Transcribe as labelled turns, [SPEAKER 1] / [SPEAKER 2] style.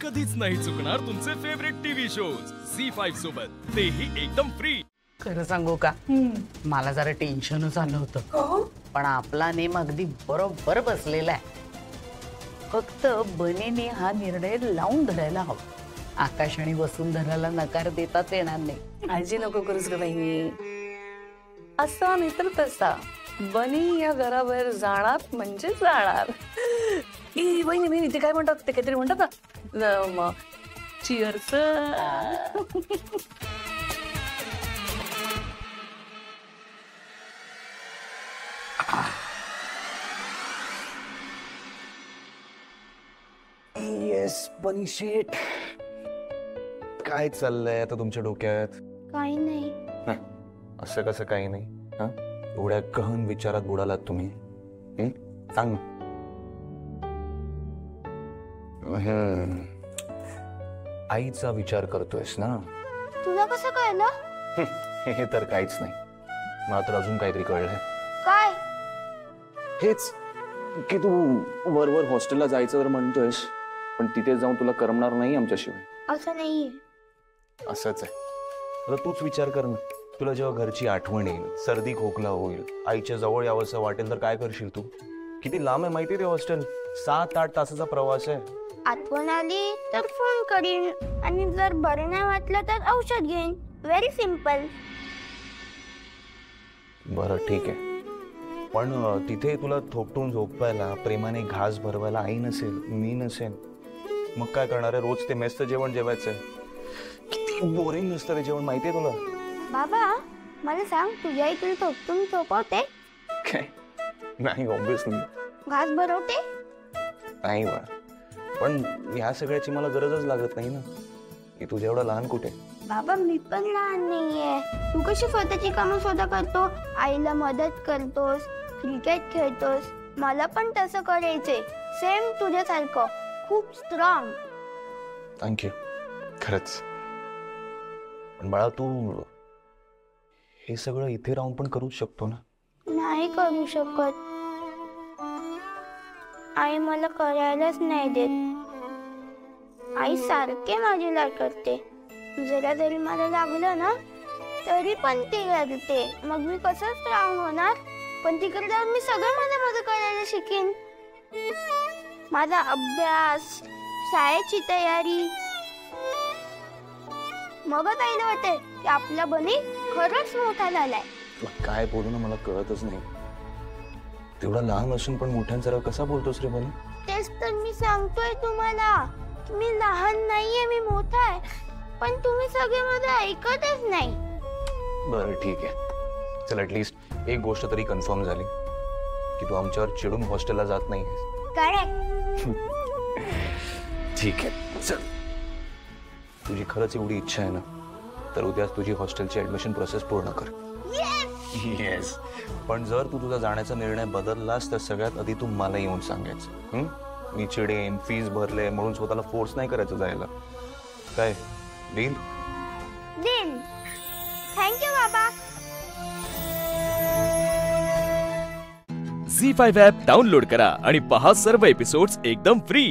[SPEAKER 1] कधीच नाही चुकणार तुमचे फेवरेट टीव्ही शोज झी5 सोबत, तेही एकदम फ्री।
[SPEAKER 2] खरं सांगू का, मला जरा टेन्शनच आलं होतं, पण आपला नेम अगदी बरोबर बसलेला आहे। फक्त बनेने हा निर्णय लावून धरायला हवा। आकाश आणि वसुंधराला नकार देताच येणार नाही।
[SPEAKER 3] काळजी नको करूस ग बहिणी, असा नाही तर तसा बनी या घराबाहेर जाणार म्हणजे जाणार। बहिणी बहिणी ते काय म्हणतात, ते काहीतरी म्हणतात ना, चिअर्स।
[SPEAKER 4] येस बनी शेट, काय चाललंय आता तुमच्या डोक्यात?
[SPEAKER 5] काही नाही।
[SPEAKER 4] असं कसं काही नाही? हा, एवढ्या गहन विचारात बुडालात तुम्ही? सांग। आईचा विचार करतोयस ना?
[SPEAKER 5] तुला कसं कळलं?
[SPEAKER 4] हे तर काहीच नाही, मला तर अजून काहीतरी कळलंय।
[SPEAKER 5] काय?
[SPEAKER 4] हेच की तू वरवर हॉस्टेलला जायचं तर म्हणतोयस, पण तिथे जाऊन तुला करमणार नाही आमच्याशिवाय।
[SPEAKER 5] असं नाहीये।
[SPEAKER 4] असंच आहे। आता तूच विचार कर ना, तुला जेव्हा घरची आठवण येईल, सर्दी खोकला होईल, आईच्या जवळ यावंसं वाटेल तर काय करशील तू? किती लांब आहे माहिती ते हॉस्टेल? 7-8 तासाचा प्रवास आहे।
[SPEAKER 5] आठवण आली तर फोन करीन, आणि जर बरं नाही वाटलं तर औषध घेईन। Very simple.
[SPEAKER 4] बरं ठीक आहे, पण तिथे तुला थोपटून झोपायला, प्रेमाने घास भरवायला आई नसेल, मी नसेल, मग काय करणार आहे? रोज ते मेसचं जेवण जेवायचंय। किती बोरिंग नसतं ते जेवण, माहितीये तुला?
[SPEAKER 5] बाबा मला सांग, तुझ्या इकडे थोपटून झोपवते?
[SPEAKER 4] काय? नाही, ऑब्विसली
[SPEAKER 5] घास भरवते?
[SPEAKER 4] नाही बा, पण ह्या सगळ्याची मला गरजच लागत नाही ना, की तुझ्या एवढा लहान कुठे?
[SPEAKER 5] बाबा मी पण लहान नाहीये। तू कशी स्वतःची कामं स्वतः करतो, आईला मदत करतोस, क्रिकेट खेळतोस, मला पण तसं करायचंय, सेम तुझ्यासारखं, खूप स्ट्रॉंग।
[SPEAKER 4] थँक्यू, खरंच। पण बाळा, तू हे सगळं इथे राहून पण करूच शकतो ना?
[SPEAKER 5] नाही करू शकत, आई मला करायलाच नाही देत। आई सारखे माझी लाड करते, जरा जरी मला लागलं ना तरी पण ती रडते। मग मी कसं स्ट्रॉंग होणार? पण तिकडे जाऊन मी सगळं माझं करायला शिकेन। माझा अभ्यास, शाळेची तयारी, मगच आईला वाटते की आपला बनी खरंच मोठा झालाय।
[SPEAKER 4] काय बोलू ना, मला कळतच नाही। तेवढा लहान असून पण मोठ्यांसारखा कसा बोलतोस रे बनी?
[SPEAKER 5] तेच तर मी सांगतोय तुम्हाला, मी लहान नाहीये, मी मोठा आहे, पण तुम्ही सगळे माझं ऐकतच नाही।
[SPEAKER 4] बरं ठीक आहे, चल ऍटलीस्ट एक गोष्ट तरी कन्फर्म झाली की तू आमच्यावर चिडून हॉस्टेलला जात नाही।
[SPEAKER 5] करेक्ट।
[SPEAKER 4] ठीक आहे, चल, तुझी खरंच एवढी इच्छा आहे ना, तर उद्याच तुझी हॉस्टेलची ऍडमिशन प्रोसेस पूर्ण कर। येस। पण जर तू तुझा जाण्याचा निर्णय बदललास तर सगळ्यात आधी तू मला येऊन सांगायचं। मी चिडेन, फीस भरले म्हणून स्वतःला फोर्स नाही करायचं जायला। काय डील?
[SPEAKER 5] डील। थँक्यू बाबा।
[SPEAKER 1] झी5 ॲप डाउनलोड करा आणि पहा सर्व एपिसोड्स एकदम फ्री।